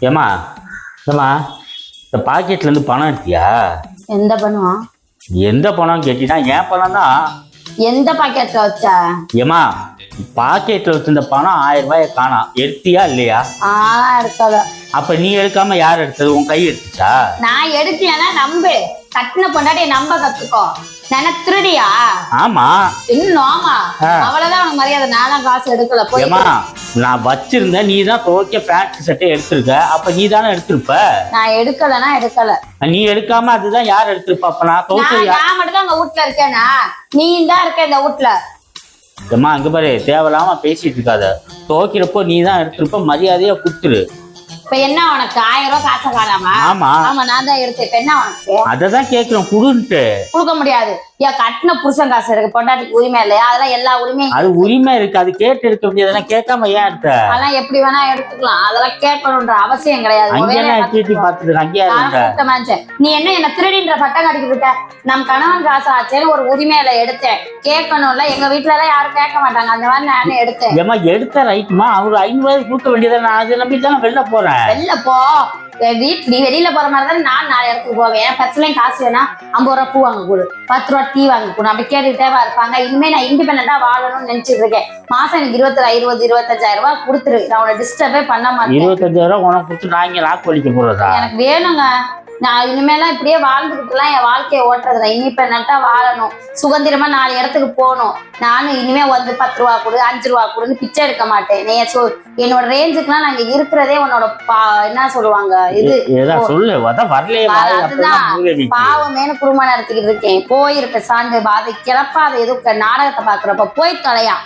ஏமா ஏமா இந்த பாக்கெட்ல இருந்து பணம் எடுத்தியா? எந்த பணம்? எந்த பணம் கேட்டீங்கன்னா என் பணம் தான். எந்த பாக்கெட்ல வச்ச? ஏமா பாக்கெட்ல வச்சிருந்த பணம் 1000 ரூபாயை காணோம், எடுத்தியா இல்லையா? எடுக்கல. அப்ப நீ எடுக்காம யார் எடுத்தது? உன் கை எடுத்துச்சா? நான் எடுக்கலன்னா நம்பு. கட்டின பொண்டாட்டி நம்ப கத்துக்கோ. நான் திருடியா? ஆமா. இன்னும் ஆமா. அவ்வளவுதான் உனக்கு மரியாதை. நானும் காசு எடுக்கல. ஏமா நான் வச்சிருந்தேன், நீ தான் துவைக்க பேண்ட் சட்டை எடுத்திருக்க, அப்ப நீ தானே எடுத்திருப்ப. நான் எடுக்கலன்னா எடுக்கல. நீ எடுக்காம அதுதான் யார் எடுத்திருப்ப? அப்ப நான் துவைச்ச நான் மட்டும் தான் உங்க வீட்டுல இருக்கேனா? நீ தான் இருக்க இந்த வீட்டுல. ஏமா அங்க பாரு, தேவையில்லாம பேசிட்டு இருக்காத. துவைக்கிறப்போ நீ தான் எடுத்திருப்ப, மரியாதையா குடுத்துரு. இப்ப என்ன உனக்கு 1000 ரூபாய் காசை காணாமா? ஆமா ஆமா, நான் தான் எடுத்தேன். இப்ப என்ன உனக்கு? அததான் கேக்குறோம், குடுன்ட்டு. கொடுக்க முடியாது. ஏன் கட்டின புருஷன் காசு இருக்கு, பொண்டாட்டிக்கு உரிமை இல்லையா? அதெல்லாம் எல்லா உரிமையும். அது உரிமை இருக்கு, அது கேட்டு எடுக்க முடியாது. கேட்காம ஏன் எடுத்த? அதெல்லாம் எப்படி வேணா எடுத்துக்கலாம். அதெல்லாம் கேட்கணும்ன்ற அவசியம் கிடையாது. நீ என்ன திருடின்ற பட்டம் கட்டிக்கிட்டு இருக்க? நம் கணவன் காசு ஆச்சேன்னு ஒரு உரிமையில எடுத்தேன். கேட்கணும்ல. எங்க வீட்டுல எல்லாம் யாரும் கேட்க மாட்டாங்க. அந்த மாதிரி நானே எடுத்தேன். ஏமா எடுத்த ரைட்மா, அவரு 500 ரூபாய் கொடுக்க வேண்டியதை நான் அதை நம்பி தான் வெளில போறேன். வெளில போ. நீ வெளியில போற மாதிரி தான் நான் 4 இடத்துக்கு போவேன். என் பர்சலையும் காசு வேணா 50 ரூபாய் பூ வாங்க கொடு, 10 ரூபாய் டீ வாங்க கொடு. அப்படி கேட்டுக்கிட்டே இருப்பாங்க. இனிமே நான் இண்டிபெண்டா வாழணும்னு நினைச்சிட்டு இருக்கேன். மாசம் எனக்கு 25,000 ரூபாய் கொடுத்துரு. நான் உன டிஸ்டர்பே பண்ண மாட்டேன். 25,000 ரூபாய் உனக்கு கொடுத்து நான் இங்க லாக் வலிக்க போறதா? எனக்கு வேணுங்க. நான் இனிமேலாம் இப்படியே வாழ்ந்துக்கிட்டுலாம் என் வாழ்க்கையை ஓட்டுறதுல இண்டிபெண்டா வாழணும். சுதந்திரமா 4 இடத்துக்கு போகணும். நானும் இனிமே வந்து 10 ரூபா கொடு, 5 ரூபா கொடுன்னு பிச்சை எடுக்க மாட்டேன். என்னோட ரேஞ்சுக்குலாம் நாங்க இருக்கிறதே உன்னோட என்ன சொல்லுவாங்க இது சொல்லு. அதுதான் பாவமேனு குடும்பம் நடத்திக்கிட்டு இருக்கேன். போயிருப்பேன் சார்ந்து பாதை கிளப்பாத எதுவும் நாடகத்தை பாக்குறப்ப போய் கலையா.